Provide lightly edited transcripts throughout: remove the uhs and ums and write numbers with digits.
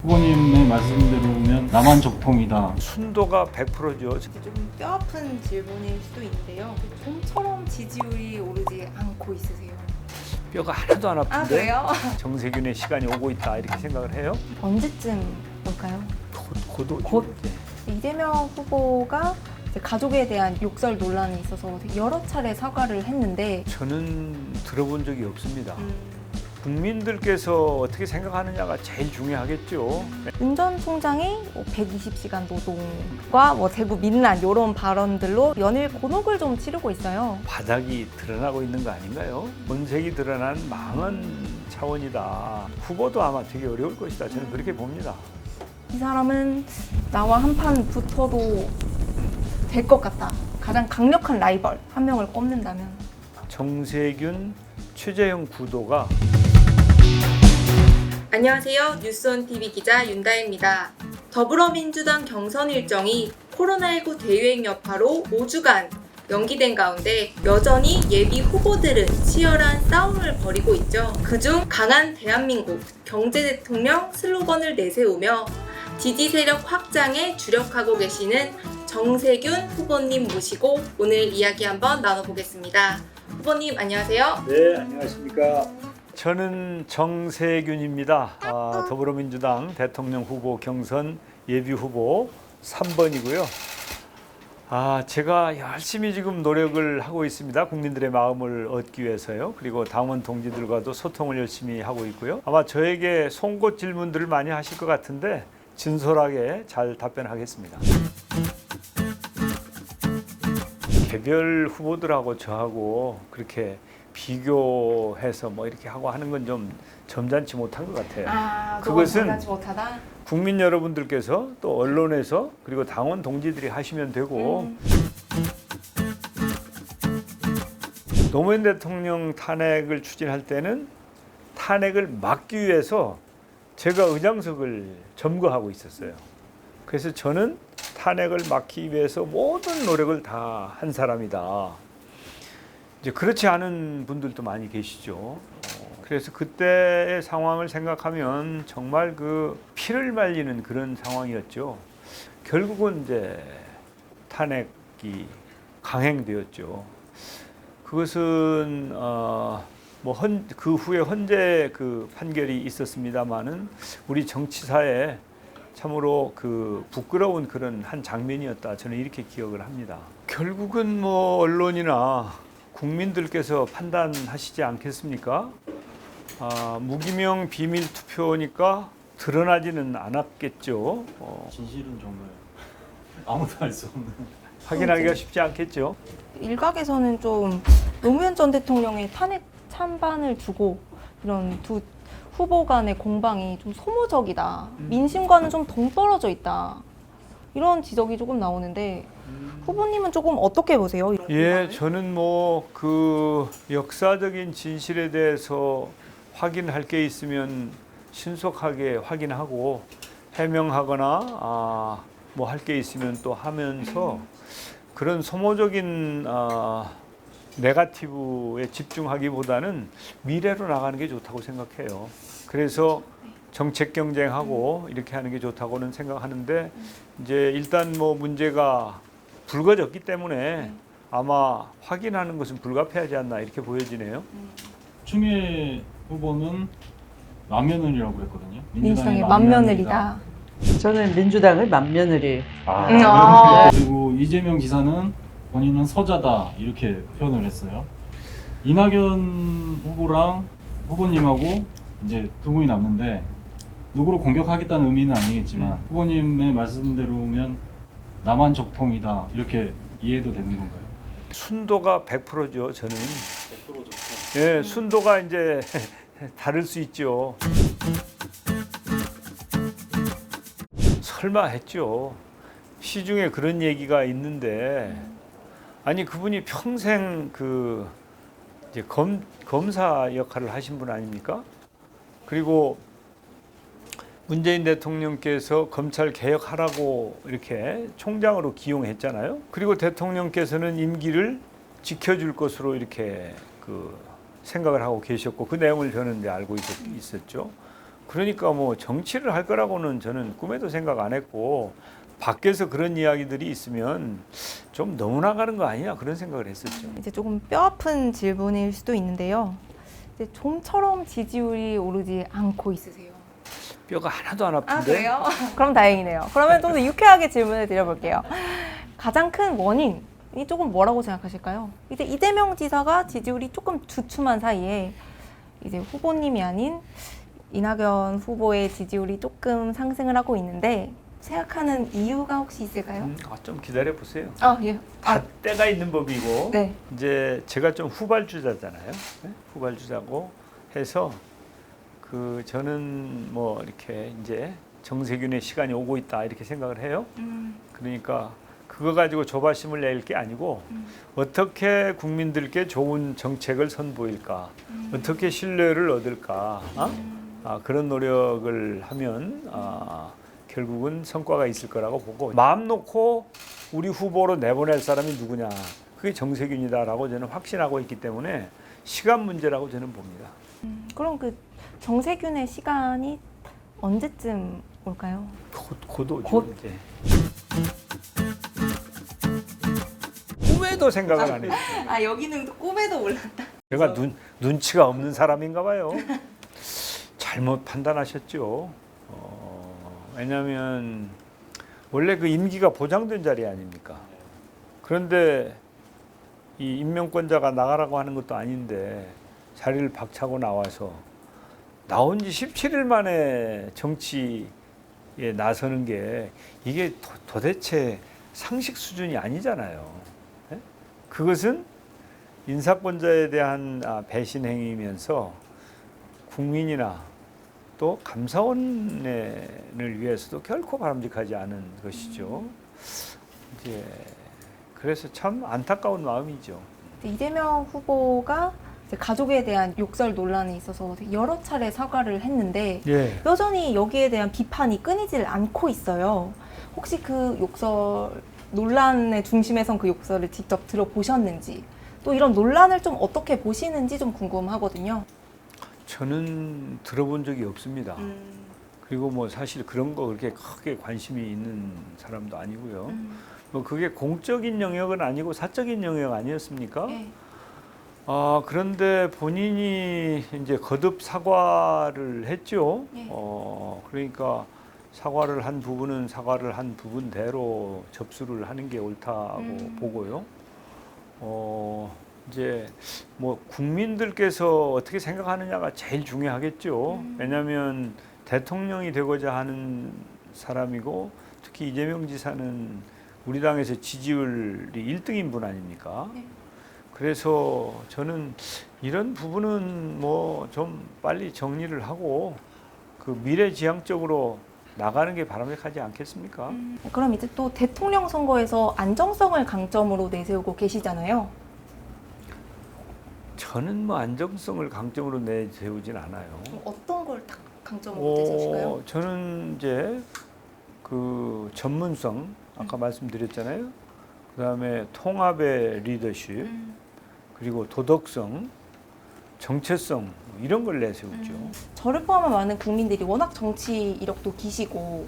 후보님의 말씀대로면 나만 적통이다. 순도가 100%죠. 좀 뼈아픈 질문일 수도 있는데요. 좀처럼 지지율이 오르지 않고 있으세요? 뼈가 하나도 안 아픈데 아, 그래요? 정세균의 시간이 오고 있다 이렇게 생각을 해요. 언제쯤 올까요? 곧. 이재명 후보가 이제 가족에 대한 욕설 논란이 있어서 여러 차례 사과를 했는데 저는 들어본 적이 없습니다. 국민들께서 어떻게 생각하느냐가 제일 중요하겠죠. 윤 전 총장이 120시간 노동과 대구 민란 이런 발언들로 연일 곤혹을 좀 치르고 있어요. 바닥이 드러나고 있는 거 아닌가요? 본색이 드러난 망한 차원이다. 후보도 아마 되게 어려울 것이다. 저는 그렇게 봅니다. 이 사람은 나와 한판 붙어도 될 것 같다. 가장 강력한 라이벌 한 명을 꼽는다면. 정세균, 최재형 구도가 안녕하세요. 뉴스온TV 기자 윤다혜입니다. 더불어민주당 경선 일정이 코로나19 대유행 여파로 5주간 연기된 가운데 여전히 예비 후보들은 치열한 싸움을 벌이고 있죠. 그중 강한 대한민국 경제대통령 슬로건을 내세우며 지지 세력 확장에 주력하고 계시는 정세균 후보님 모시고 오늘 이야기 한번 나눠보겠습니다. 후보님 안녕하세요. 네, 안녕하십니까. 저는 정세균입니다. 더불어민주당 대통령 후보 경선 예비 후보 3번이고요. 제가 열심히 지금 노력을 하고 있습니다. 국민들의 마음을 얻기 위해서요. 그리고 당원 동지들과도 소통을 열심히 하고 있고요. 아마 저에게 송곳 질문들을 많이 하실 것 같은데 진솔하게 잘 답변하겠습니다. 개별 후보들하고 저하고 그렇게 비교해서 이렇게 하고 하는 건 좀 점잖지 못한 것 같아요. 그것은 점잖지 못하다? 국민 여러분들께서 또 언론에서 그리고 당원 동지들이 하시면 되고 노무현 대통령 탄핵을 추진할 때는 탄핵을 막기 위해서 제가 의장석을 점거하고 있었어요. 그래서 저는 탄핵을 막기 위해서 모든 노력을 다 한 사람이다. 이제 그렇지 않은 분들도 많이 계시죠. 그래서 그때의 상황을 생각하면 정말 그 피를 말리는 그런 상황이었죠. 결국은 이제 탄핵이 강행되었죠. 그것은 그 후에 헌재 그 판결이 있었습니다마는 우리 정치사에 참으로 그 부끄러운 그런 한 장면이었다. 저는 이렇게 기억을 합니다. 결국은 언론이나 국민들께서 판단하시지 않겠습니까? 무기명 비밀 투표니까 드러나지는 않았겠죠. 진실은 정말 아무도 알 수 없는. 확인하기가 쉽지 않겠죠. 일각에서는 좀 노무현 전 대통령의 탄핵 찬반을 두고 이런 두 후보 간의 공방이 좀 소모적이다. 민심과는 좀 동떨어져 있다. 이런 지적이 조금 나오는데 후보님은 조금 어떻게 보세요? 이런 예, 공방을? 저는 그 역사적인 진실에 대해서 확인할 게 있으면 신속하게 확인하고 해명하거나 할 게 있으면 또 하면서 그런 소모적인 네거티브에 집중하기보다는 미래로 나가는 게 좋다고 생각해요. 그래서 정책 경쟁하고 이렇게 하는 게 좋다고는 생각하는데 이제 일단 문제가 불거졌기 때문에 아마 확인하는 것은 불가피하지 않나 이렇게 보여지네요. 추미애 후보는 만면을이라고 했거든요. 민주당의 만면을이다. 저는 민주당을 만면을 그리고 이재명 지사는 본인은 서자다 이렇게 표현을 했어요. 이낙연 후보랑 후보님하고 이제 두 분이 남는데 누구를 공격하겠다는 의미는 아니겠지만 후보님의 말씀대로면 나만 적통이다 이렇게 이해도 되는 건가요? 순도가 100%죠. 저는 100% 적통. 예, 순도가 이제 다를 수 있죠. 설마 했죠. 시중에 그런 얘기가 있는데 아니 그분이 평생 이제 검사 역할을 하신 분 아닙니까? 그리고 문재인 대통령께서 검찰 개혁하라고 이렇게 총장으로 기용했잖아요. 그리고 대통령께서는 임기를 지켜줄 것으로 이렇게 생각을 하고 계셨고 그 내용을 저는 이제 알고 있었죠. 그러니까 뭐 정치를 할 거라고는 저는 꿈에도 생각 안 했고 밖에서 그런 이야기들이 있으면 좀 너무 나가는 거 아니냐 그런 생각을 했었죠. 이제 조금 뼈아픈 질문일 수도 있는데요. 이제 좀처럼 지지율이 오르지 않고 있으세요. 뼈가 하나도 안 아, 아픈데. 그래요? 그럼 다행이네요. 그러면 좀 더 유쾌하게 질문을 드려볼게요. 가장 큰 원인이 조금 뭐라고 생각하실까요? 이제 이재명 지사가 지지율이 조금 주춤한 사이에 이제 후보님이 아닌 이낙연 후보의 지지율이 조금 상승을 하고 있는데 생각하는 이유가 혹시 있을까요? 좀 기다려 보세요. 아, 예. 다 때가 있는 법이고 네. 이제 제가 좀 후발주자잖아요. 네? 후발주자고 해서 그 저는 뭐 이렇게 이제 정세균의 시간이 오고 있다 이렇게 생각을 해요. 그러니까 그거 가지고 조바심을 낼 게 아니고 어떻게 국민들께 좋은 정책을 선보일까, 어떻게 신뢰를 얻을까, 그런 노력을 하면 결국은 성과가 있을 거라고 보고 마음 놓고 우리 후보로 내보낼 사람이 누구냐, 그게 정세균이다라고 저는 확신하고 있기 때문에 시간 문제라고 저는 봅니다. 그럼 그 정세균의 시간이 언제쯤 올까요? 곧 오죠. 곧? 이제. 꿈에도 생각을 안 했어요. 아, 여기는 꿈에도 올랐다. 제가 눈치가 없는 사람인가 봐요. 잘못 판단하셨죠. 왜냐하면 원래 그 임기가 보장된 자리 아닙니까? 그런데 이 임명권자가 나가라고 하는 것도 아닌데 자리를 박차고 나와서 나온 지 17일 만에 정치에 나서는 게 이게 도대체 상식 수준이 아니잖아요. 네? 그것은 인사권자에 대한 배신 행위이면서 국민이나 또 감사원을 위해서도 결코 바람직하지 않은 것이죠. 이제 그래서 참 안타까운 마음이죠. 이재명 후보가 이제 가족에 대한 욕설 논란에 있어서 여러 차례 사과를 했는데 예. 여전히 여기에 대한 비판이 끊이질 않고 있어요. 혹시 그 욕설 논란의 중심에 선 그 욕설을 직접 들어보셨는지 또 이런 논란을 좀 어떻게 보시는지 좀 궁금하거든요. 저는 들어본 적이 없습니다. 그리고 뭐 사실 그런 거 그렇게 크게 관심이 있는 사람도 아니고요. 뭐 그게 공적인 영역은 아니고 사적인 영역 아니었습니까? 네. 그런데 본인이 이제 거듭 사과를 했죠. 네. 그러니까 사과를 한 부분은 사과를 한 부분대로 접수를 하는 게 옳다고 보고요. 이제 뭐 국민들께서 어떻게 생각하느냐가 제일 중요하겠죠. 왜냐하면 대통령이 되고자 하는 사람이고 특히 이재명 지사는 우리 당에서 지지율이 1등인 분 아닙니까? 네. 그래서 저는 이런 부분은 뭐 좀 빨리 정리를 하고 그 미래지향적으로 나가는 게 바람직하지 않겠습니까? 그럼 이제 또 대통령 선거에서 안정성을 강점으로 내세우고 계시잖아요. 저는 뭐 안정성을 강점으로 내세우진 않아요. 어떤 걸 딱 강점으로 내세우실까요? 저는 이제 그 전문성 아까 말씀드렸잖아요. 그다음에 통합의 리더십 그리고 도덕성, 정체성 이런 걸 내세우죠. 저를 포함한 많은 국민들이 워낙 정치 이력도 기시고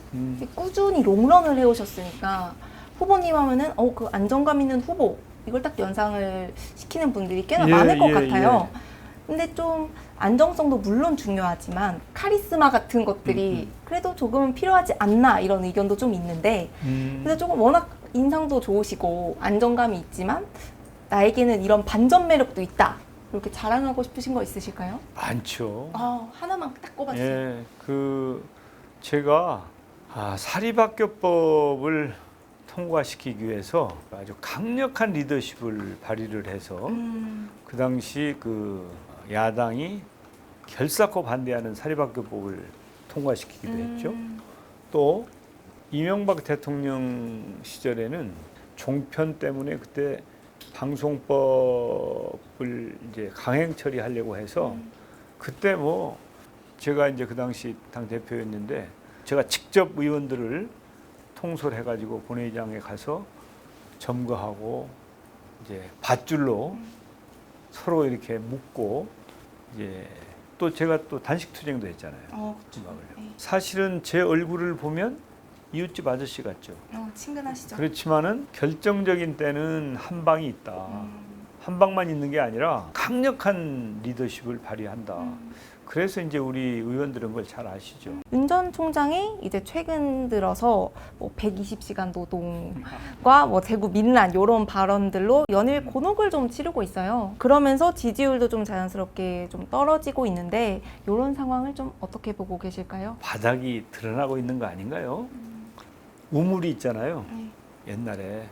꾸준히 롱런을 해오셨으니까 후보님 하면은 그 안정감 있는 후보 이걸 딱 연상을 시키는 분들이 꽤나 많을 것 같아요. 근데 좀 안정성도 물론 중요하지만 카리스마 같은 것들이 그래도 조금은 필요하지 않나 이런 의견도 좀 있는데 근데 조금 워낙 인상도 좋으시고 안정감이 있지만 나에게는 이런 반전 매력도 있다. 이렇게 자랑하고 싶으신 거 있으실까요? 많죠. 하나만 딱 꼽아주세요. 예, 제가 사립학교법을 통과시키기 위해서 아주 강력한 리더십을 발휘를 해서 그 당시 그 야당이 결사코 반대하는 사립학교법을 통과시키기도 했죠. 또 이명박 대통령 시절에는 종편 때문에 그때 방송법을 이제 강행 처리하려고 해서 그때 뭐 제가 이제 그 당시 당 대표였는데 제가 직접 의원들을 통솔해가지고 본회의장에 가서 점거하고 이제 밧줄로 서로 이렇게 묶고 이제 또 제가 또 단식 투쟁도 했잖아요. 그렇죠. 네. 사실은 제 얼굴을 보면 이웃집 아저씨 같죠. 친근하시죠. 그렇지만은 결정적인 때는 한 방이 있다. 한 방만 있는 게 아니라 강력한 리더십을 발휘한다. 그래서 이제 우리 의원들은 그걸 잘 아시죠. 윤 전 총장이 이제 최근 들어서 뭐 120시간 노동과 뭐 대구 민란 이런 발언들로 연일 곤혹을 좀 치르고 있어요. 그러면서 지지율도 좀 자연스럽게 좀 떨어지고 있는데 이런 상황을 좀 어떻게 보고 계실까요? 바닥이 드러나고 있는 거 아닌가요? 우물이 있잖아요. 네. 옛날에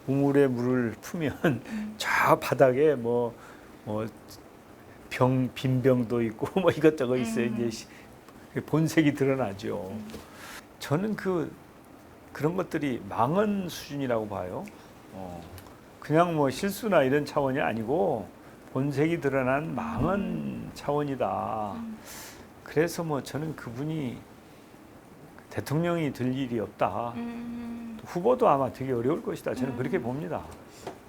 우물에 물을 풀면 저 바닥에 빈 병도 있고 뭐 이것저것 있어요. 이제 본색이 드러나죠. 저는 그런 것들이 망언 수준이라고 봐요. 그냥 뭐 실수나 이런 차원이 아니고 본색이 드러난 망언 차원이다. 그래서 뭐 저는 그분이 대통령이 될 일이 없다. 후보도 아마 되게 어려울 것이다. 저는 그렇게 봅니다.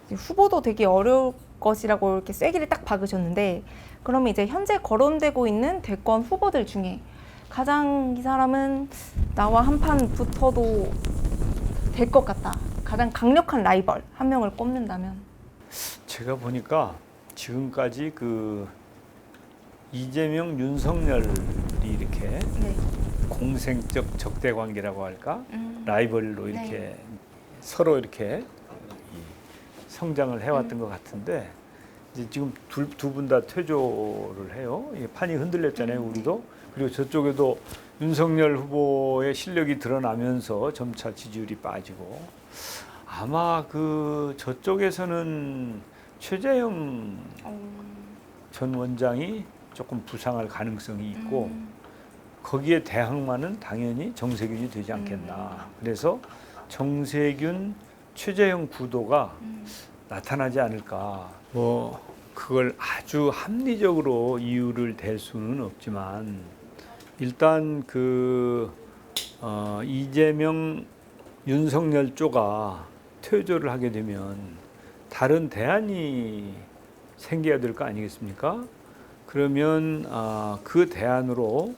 후보도 되게 어려울 것이라고 이렇게 쐐기를 딱 박으셨는데 그러면 이제 현재 거론되고 있는 대권 후보들 중에 가장 이 사람은 나와 한판 붙어도 될 것 같다. 가장 강력한 라이벌 한 명을 꼽는다면 제가 보니까 지금까지 이재명, 윤석열이 이렇게 네. 공생적 적대 관계라고 할까? 라이벌로 이렇게 서로 이렇게 성장을 해왔던 것 같은데 이제 지금 두 분 다 퇴조를 해요. 이게 판이 흔들렸잖아요, 우리도. 그리고 저쪽에도 윤석열 후보의 실력이 드러나면서 점차 지지율이 빠지고 아마 저쪽에서는 최재형 전 원장이 조금 부상할 가능성이 있고 거기에 대항마는 당연히 정세균이 되지 않겠나. 그래서 정세균, 최재형 구도가 나타나지 않을까. 그걸 아주 합리적으로 이유를 댈 수는 없지만 일단 이재명, 윤석열 쪽가 퇴조를 하게 되면 다른 대안이 생겨야 될 거 아니겠습니까? 그러면 그 대안으로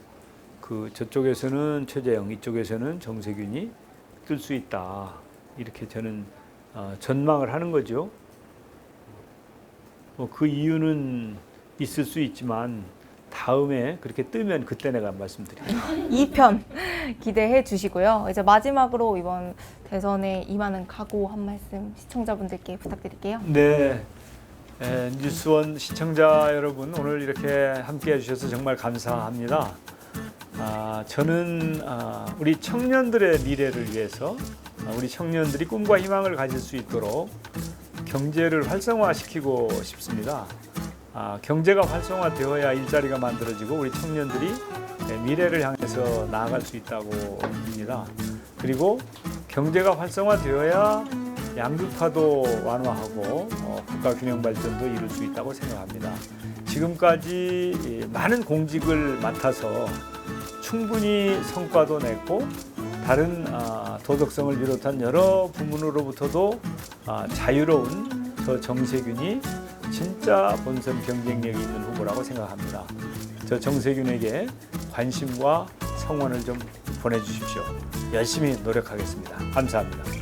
저쪽에서는 최재형, 이쪽에서는 정세균이 뜰 수 있다. 이렇게 저는 전망을 하는 거죠. 그 이유는 있을 수 있지만 다음에 그렇게 뜨면 그때 내가 말씀드릴게요. 2편 기대해 주시고요. 이제 마지막으로 이번 대선에 임하는 각오 한 말씀 시청자분들께 부탁드릴게요. 네, 뉴스원 시청자 여러분 오늘 이렇게 함께 해주셔서 정말 감사합니다. 저는 우리 청년들의 미래를 위해서 우리 청년들이 꿈과 희망을 가질 수 있도록 경제를 활성화시키고 싶습니다. 경제가 활성화되어야 일자리가 만들어지고 우리 청년들이 미래를 향해서 나아갈 수 있다고 봅니다. 그리고 경제가 활성화되어야 양극화도 완화하고 국가 균형 발전도 이룰 수 있다고 생각합니다. 지금까지 많은 공직을 맡아서 충분히 성과도 냈고 다른 도덕성을 비롯한 여러 부문으로부터도 자유로운 저 정세균이 진짜 본선 경쟁력이 있는 후보라고 생각합니다. 저 정세균에게 관심과 성원을 좀 보내주십시오. 열심히 노력하겠습니다. 감사합니다.